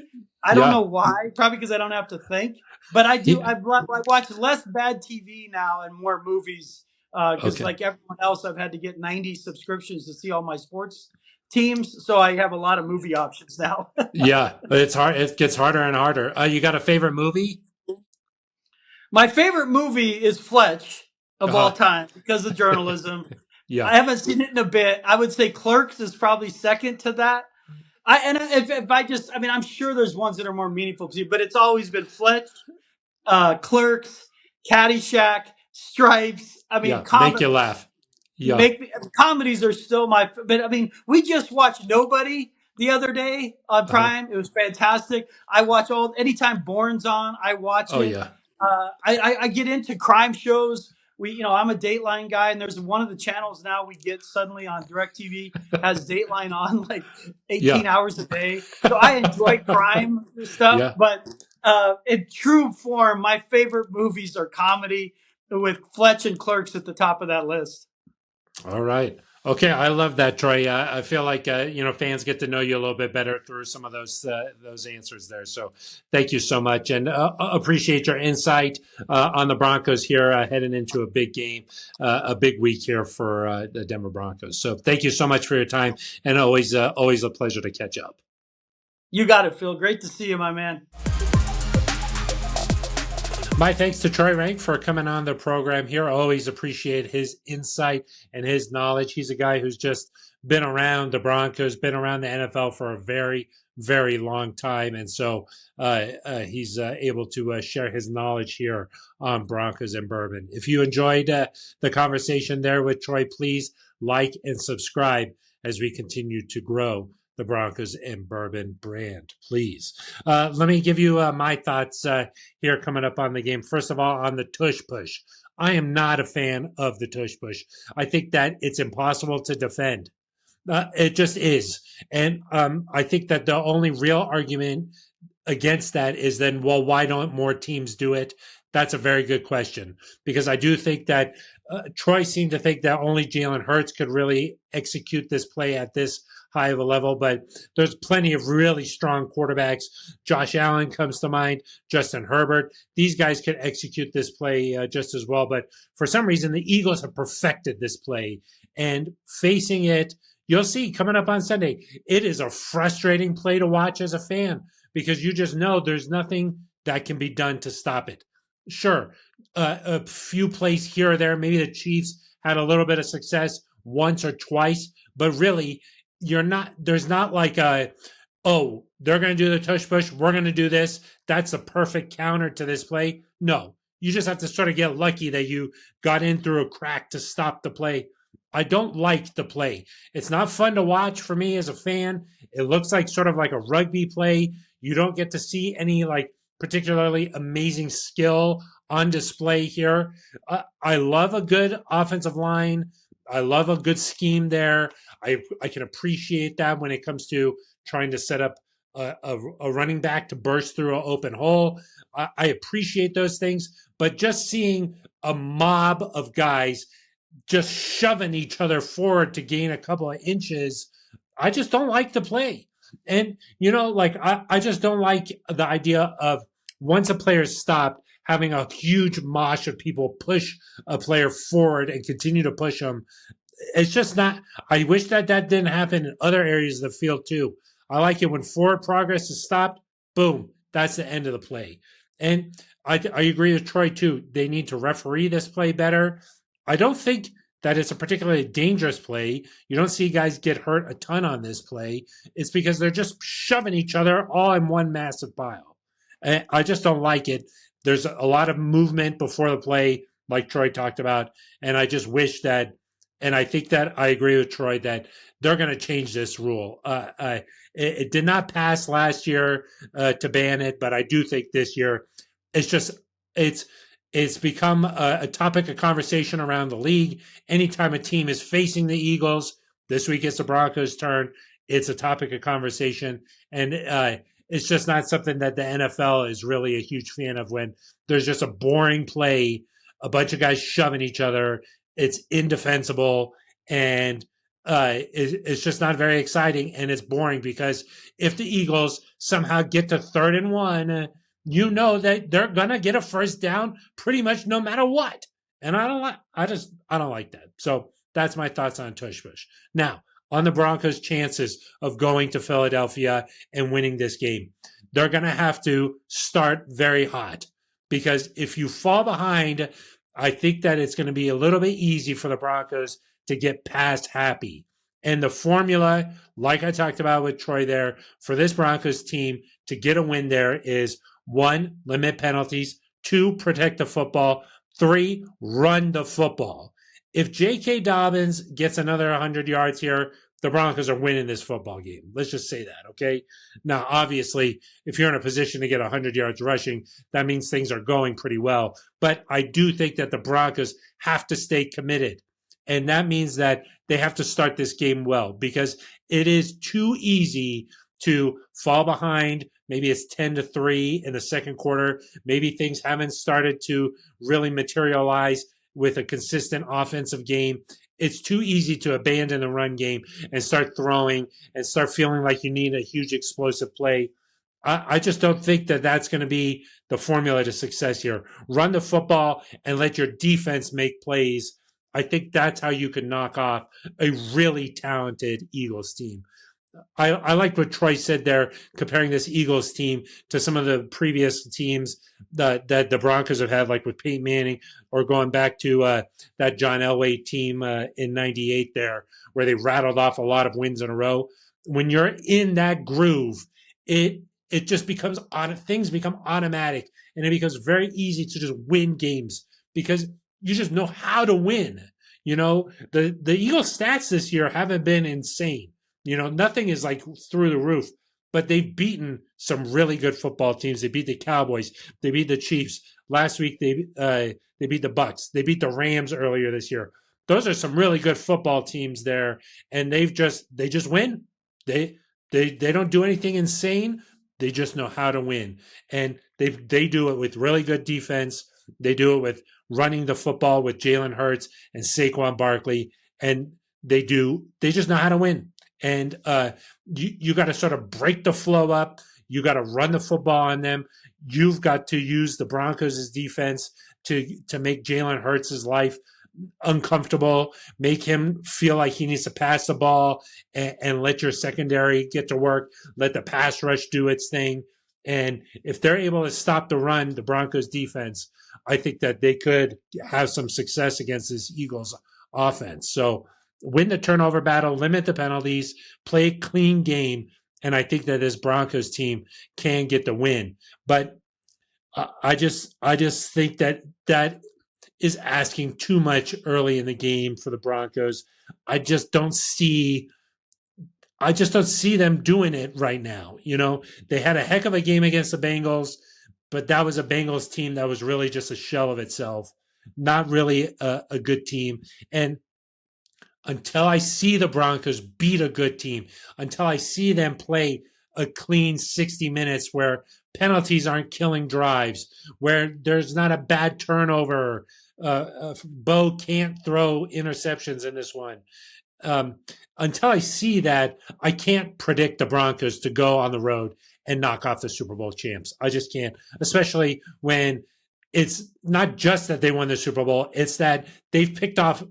I don't Yeah. know why. Probably because I don't have to think. But I do. Yeah. I watch less bad TV now and more movies. Because Okay. like everyone else, I've had to get 90 subscriptions to see all my sports teams. So I have a lot of movie options now. Yeah. It's hard. It gets harder and harder. You got a favorite movie? My favorite movie is Fletch of all Uh-huh. time because of journalism. Yeah. I haven't seen it in a bit. I would say Clerks is probably second to that. I'm sure there's ones that are more meaningful to you, but it's always been Fletch, Clerks, Caddyshack, Stripes. I mean, Yeah. Make you laugh. Yeah. comedies are still but I mean, we just watched Nobody the other day on Uh-huh. Prime. It was fantastic. I watch anytime Bourne's on, I watch Oh it. yeah. I get into crime shows. I'm a Dateline guy, and there's one of the channels now we get suddenly on DirecTV has Dateline on like 18 Yeah. hours a day. So I enjoy crime stuff, Yeah. but in true form, my favorite movies are comedy with Fletch and Clerks at the top of that list. All right. Okay, I love that, Troy. I feel like fans get to know you a little bit better through some of those answers there. So, thank you so much, and appreciate your insight on the Broncos here heading into a big game, a big week here for the Denver Broncos. So, thank you so much for your time, and always a pleasure to catch up. You got it, Phil. Great to see you, my man. My thanks to Troy Renck for coming on the program here. I always appreciate his insight and his knowledge. He's a guy who's just been around the Broncos, been around the NFL for a very, very long time. And so he's able to share his knowledge here on Broncos and Bourbon. If you enjoyed the conversation there with Troy, please like and subscribe as we continue to grow the Broncos and Bourbon brand, please. Let me give you my thoughts here coming up on the game. First of all, on the tush push. I am not a fan of the tush push. I think that it's impossible to defend. It just is. And I think that the only real argument against that is then, well, why don't more teams do it? That's a very good question, because I do think that Troy seemed to think that only Jalen Hurts could really execute this play at this high of a level, but there's plenty of really strong quarterbacks. Josh Allen comes to mind, Justin Herbert. These guys could execute this play just as well, but for some reason, the Eagles have perfected this play, and facing it, you'll see coming up on Sunday, it is a frustrating play to watch as a fan, because you just know there's nothing that can be done to stop it. Sure, a few plays here or there, maybe the Chiefs had a little bit of success once or twice, but really, there's not like they're going to do the tush push, we're going to do this, that's a perfect counter to this play. No, you just have to sort of get lucky that you got in through a crack to stop the play. I don't like the play. It's not fun to watch for me as a fan. It looks like sort of like a rugby play. You don't get to see any like particularly amazing skill on display here. I love a good offensive line. I love a good scheme there. I can appreciate that when it comes to trying to set up a running back to burst through an open hole. I appreciate those things, but just seeing a mob of guys just shoving each other forward to gain a couple of inches, I just don't like the play. And, I just don't like the idea of once a player's stopped, having a huge mosh of people push a player forward and continue to push them. It's just not, I wish that didn't happen in other areas of the field too. I like it when forward progress is stopped, boom, that's the end of the play. And I agree with Troy too. They need to referee this play better. I don't think that it's a particularly dangerous play. You don't see guys get hurt a ton on this play. It's because they're just shoving each other all in one massive pile. And I just don't like it. There's a lot of movement before the play, like Troy talked about. And I just wish that, and I think that I agree with Troy that they're going to change this rule. It did not pass last year to ban it, but I do think this year it's become a topic of conversation around the league. Anytime a team is facing the Eagles, this week it's the Broncos' turn, it's a topic of conversation. And it's just not something that the NFL is really a huge fan of, when there's just a boring play, a bunch of guys shoving each other. It's indefensible, and it's just not very exciting, and it's boring, because if the Eagles somehow get to 3rd and 1, you know that they're going to get a first down pretty much no matter what. And I don't like that. So that's my thoughts on tush push. Now, on the Broncos' chances of going to Philadelphia and winning this game, they're going to have to start very hot, because if you fall behind, I think that it's going to be a little bit easy for the Broncos to get past happy. And the formula, like I talked about with Troy there, for this Broncos team to get a win there is 1, limit penalties, 2, protect the football, 3, run the football. If J.K. Dobbins gets another 100 yards here, the Broncos are winning this football game. Let's just say that, okay? Now, obviously, if you're in a position to get 100 yards rushing, that means things are going pretty well. But I do think that the Broncos have to stay committed. And that means that they have to start this game well, because it is too easy to fall behind. Maybe it's 10-3 in the second quarter. Maybe things haven't started to really materialize with a consistent offensive game. It's too easy to abandon the run game and start throwing and start feeling like you need a huge explosive play. I just don't think that that's going to be the formula to success here. Run the football and let your defense make plays. I think that's how you can knock off a really talented Eagles team. I like what Troy said there, comparing this Eagles team to some of the previous teams that the Broncos have had, like with Peyton Manning, or going back to that John Elway team in '98 there, where they rattled off a lot of wins in a row. When you're in that groove, it just becomes things become automatic, and it becomes very easy to just win games because you just know how to win. The Eagles stats this year haven't been insane. Nothing is like through the roof, but they've beaten some really good football teams. They beat the Cowboys. They beat the Chiefs. Last week they beat the Bucks. They beat the Rams earlier this year. Those are some really good football teams there, and they just win. They don't do anything insane. They just know how to win, and they do it with really good defense. They do it with running the football with Jalen Hurts and Saquon Barkley, and they just know how to win. And you got to sort of break the flow up. You got to run the football on them. You've got to use the Broncos' defense to make Jalen Hurts' life uncomfortable, make him feel like he needs to pass the ball, and let your secondary get to work, let the pass rush do its thing. And if they're able to stop the run, the Broncos defense, I think that they could have some success against this Eagles offense. So win the turnover battle, limit the penalties, play a clean game, and I think that this Broncos team can get the win. But I just think that is asking too much early in the game for the Broncos. I just don't see them doing it right now. They had a heck of a game against the Bengals, but that was a Bengals team that was really just a shell of itself, not really a good team. And until I see the Broncos beat a good team, until I see them play a clean 60 minutes where penalties aren't killing drives, where there's not a bad turnover, Bo can't throw interceptions in this one. Until I see that, I can't predict the Broncos to go on the road and knock off the Super Bowl champs. I just can't, especially when it's not just that they won the Super Bowl, it's that they picked up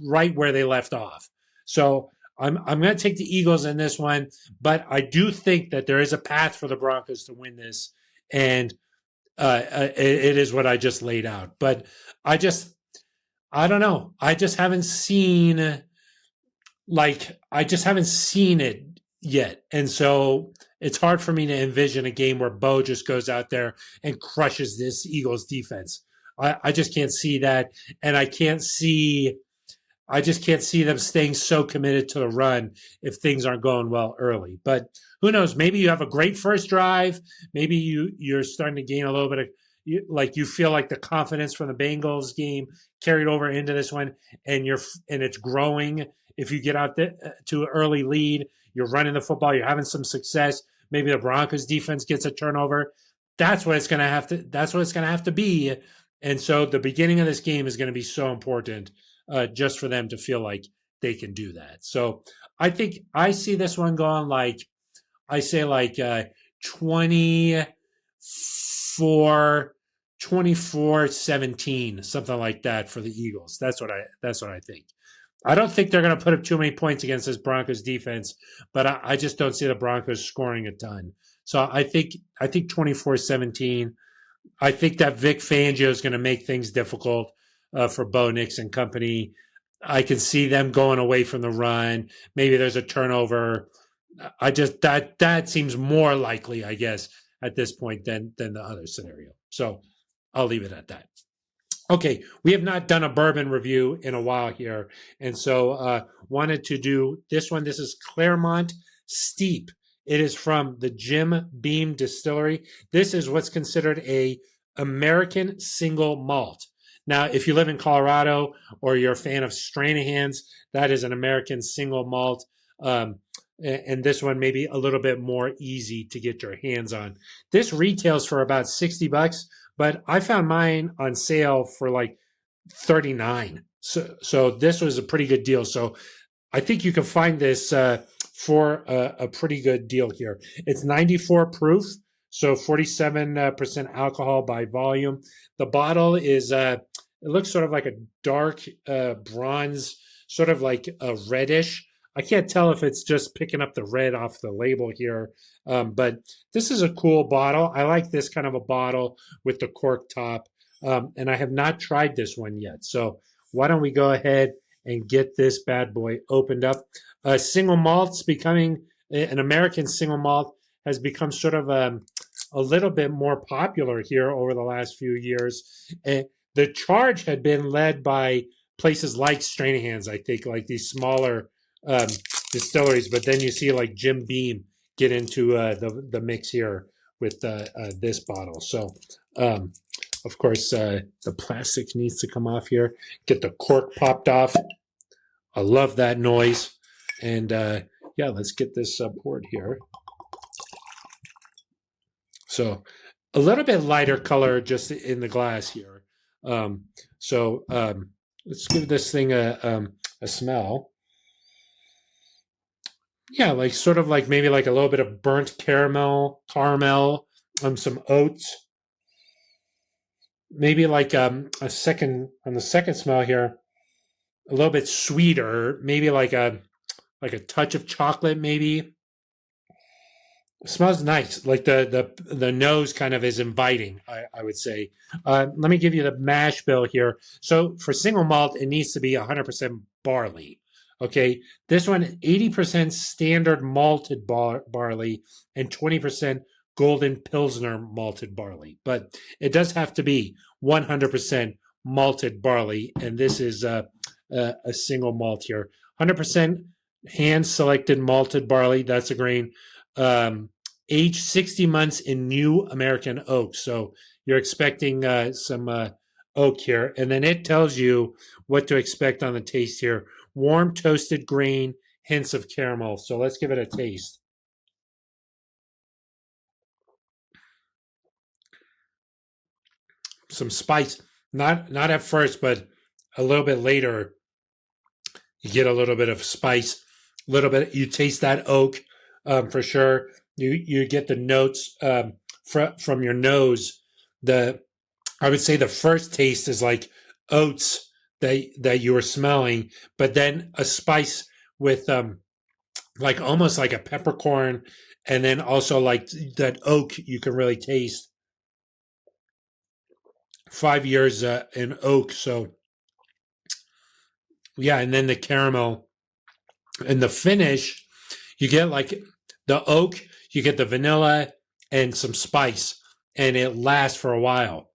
right where they left off. So I'm going to take the Eagles in this one, but I do think that there is a path for the Broncos to win this, and it is what I just laid out. But I don't know. I just haven't seen it yet. And so it's hard for me to envision a game where Bo just goes out there and crushes this Eagles defense. I just can't see that. And I just can't see them staying so committed to the run if things aren't going well early. But who knows? Maybe you have a great first drive. Maybe you're starting to gain a little bit of, you feel like the confidence from the Bengals game carried over into this one, and it's growing. If you get out to an early lead, you're running the football, you're having some success. Maybe the Broncos defense gets a turnover. That's what it's going to have to be. And so the beginning of this game is going to be so important, just for them to feel like they can do that. So I think I see this one going 24-17, something like that for the Eagles. That's what I think. I don't think they're going to put up too many points against this Broncos defense, but I just don't see the Broncos scoring a ton. So I think 24-17. I think that Vic Fangio is going to make things difficult for Bo Nix and company. I can see them going away from the run. Maybe there's a turnover. That seems more likely, I guess, at this point than the other scenario. So I'll leave it at that. Okay, we have not done a bourbon review in a while here, and so wanted to do this one. This is Claremont Steep. It is from the Jim Beam Distillery. This is what's considered a American single malt. Now, if you live in Colorado or you're a fan of Stranahan's, that is an American single malt. And this one may be a little bit more easy to get your hands on. This retails for about $60, but I found mine on sale for like $39. So this was a pretty good deal. So I think you can find this for a pretty good deal here. It's 94 proof, so 47% alcohol by volume. The bottle is, it looks sort of like a dark bronze, sort of like a reddish. I can't tell if it's just picking up the red off the label here, but this is a cool bottle. I like this kind of a bottle with the cork top, and I have not tried this one yet. So why don't we go ahead and get this bad boy opened up. Single malts becoming, an American single malt has become sort of a little bit more popular here over the last few years. The charge had been led by places like Stranahan's, I think, like these smaller distilleries, but then you see like Jim Beam get into the mix here with this bottle. So, of course, the plastic needs to come off here. Get the cork popped off. I love that noise. And yeah, let's get this poured here. So a little bit lighter color just in the glass here. Let's give this thing a smell. Yeah, like sort of like maybe like a little bit of burnt caramel, some oats. Maybe like a second on the second smell here, a little bit sweeter, maybe like a touch of chocolate, maybe. It smells nice. Like the nose kind of is inviting, I would say. Let me give you the mash bill here. So for single malt, it needs to be 100% barley. Okay, this one 80% standard malted barley and 20% golden pilsner malted barley. But it does have to be 100% malted barley, and this is a single malt here. 100% hand selected malted barley. That's a grain. Aged 60 months in new American oak. So you're expecting some oak here. And then it tells you what to expect on the taste here. Warm toasted grain, hints of caramel. So let's give it a taste. Some spice, not at first, but a little bit later, you get a little bit of spice. A little bit, you taste that oak for sure. You get the notes from your nose. I would say the first taste is like oats that you were smelling, but then a spice with like almost like a peppercorn, and then also like that oak you can really taste. 5 years in oak, so yeah, and then the caramel and the finish, you get like the oak, you get the vanilla and some spice, and it lasts for a while,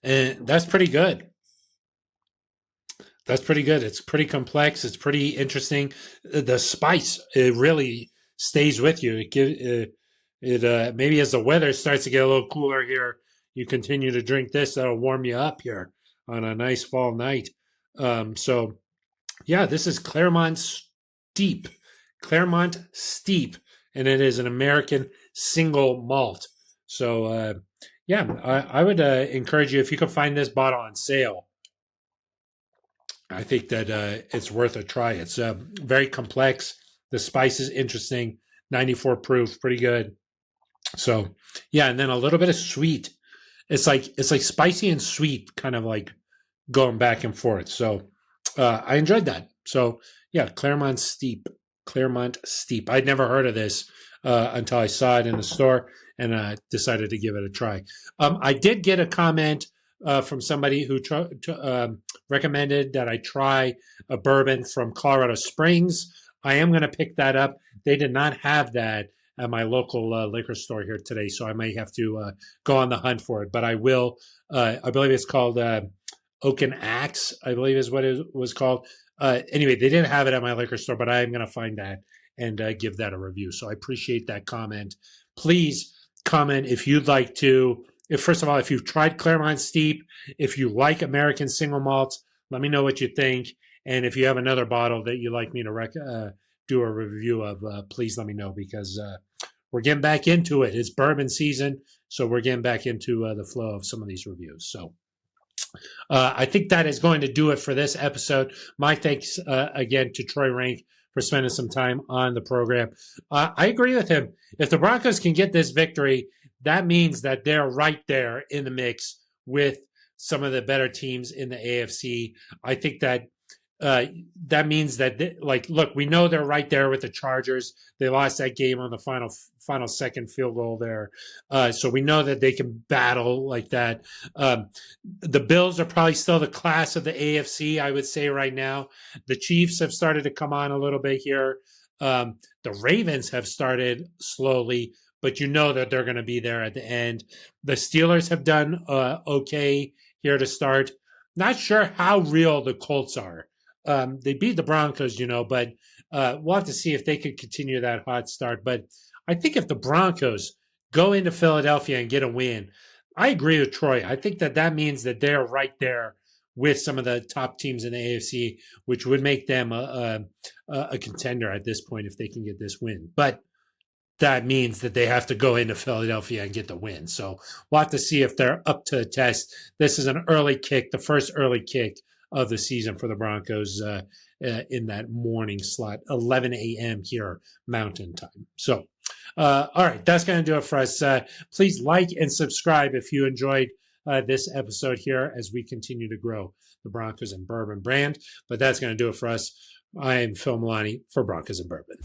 and that's pretty good. That's pretty good. It's pretty complex. It's pretty interesting. The spice, it really stays with you. Maybe as the weather starts to get a little cooler here, you continue to drink this. That'll warm you up here on a nice fall night. So yeah, this is Claremont Steep, and it is an American single malt. So yeah, I would encourage you, if you can find this bottle on sale, I think that it's worth a try. It's very complex. The spice is interesting. 94 proof, pretty good. So yeah, and then a little bit of sweet. It's like spicy and sweet, kind of like going back and forth. So I enjoyed that. So yeah, Claremont Steep. I'd never heard of this until I saw it in the store, and decided to give it a try. I did get a comment from somebody who recommended that I try a bourbon from Colorado Springs. I am going to pick that up. They did not have that at my local liquor store here today, so I may have to go on the hunt for it. But I will. I believe it's called Oak and Axe, I believe is what it was called. Anyway, they didn't have it at my liquor store, but I am going to find that and give that a review. So I appreciate that comment. Please comment if you'd like to. First of all, if you've tried Claremont Steep, if you like American single malts, let me know what you think. And if you have another bottle that you'd like me to do a review of, please let me know, because we're getting back into it. It's bourbon season, so we're getting back into the flow of some of these reviews. So I think that is going to do it for this episode. My thanks again to Troy Renck for spending some time on the program. I agree with him. If the Broncos can get this victory, that means that they're right there in the mix with some of the better teams in the AFC. I think that that means that, look, we know they're right there with the Chargers. They lost that game on the final second field goal there. So we know that they can battle like that. The Bills are probably still the class of the AFC, I would say right now. The Chiefs have started to come on a little bit here. The Ravens have started slowly, but you know that they're going to be there at the end. The Steelers have done okay here to start. Not sure how real the Colts are. They beat the Broncos, but we'll have to see if they could continue that hot start. But I think if the Broncos go into Philadelphia and get a win, I agree with Troy. I think that means that they're right there with some of the top teams in the AFC, which would make them a contender at this point if they can get this win. But that means that they have to go into Philadelphia and get the win. So we'll have to see if they're up to the test. This is an early kick, the first early kick of the season for the Broncos in that morning slot, 11 a.m. here Mountain Time. So, all right, that's going to do it for us. Please like and subscribe if you enjoyed this episode here as we continue to grow the Broncos and Bourbon brand. But that's going to do it for us. I am Phil Milani for Broncos and Bourbon.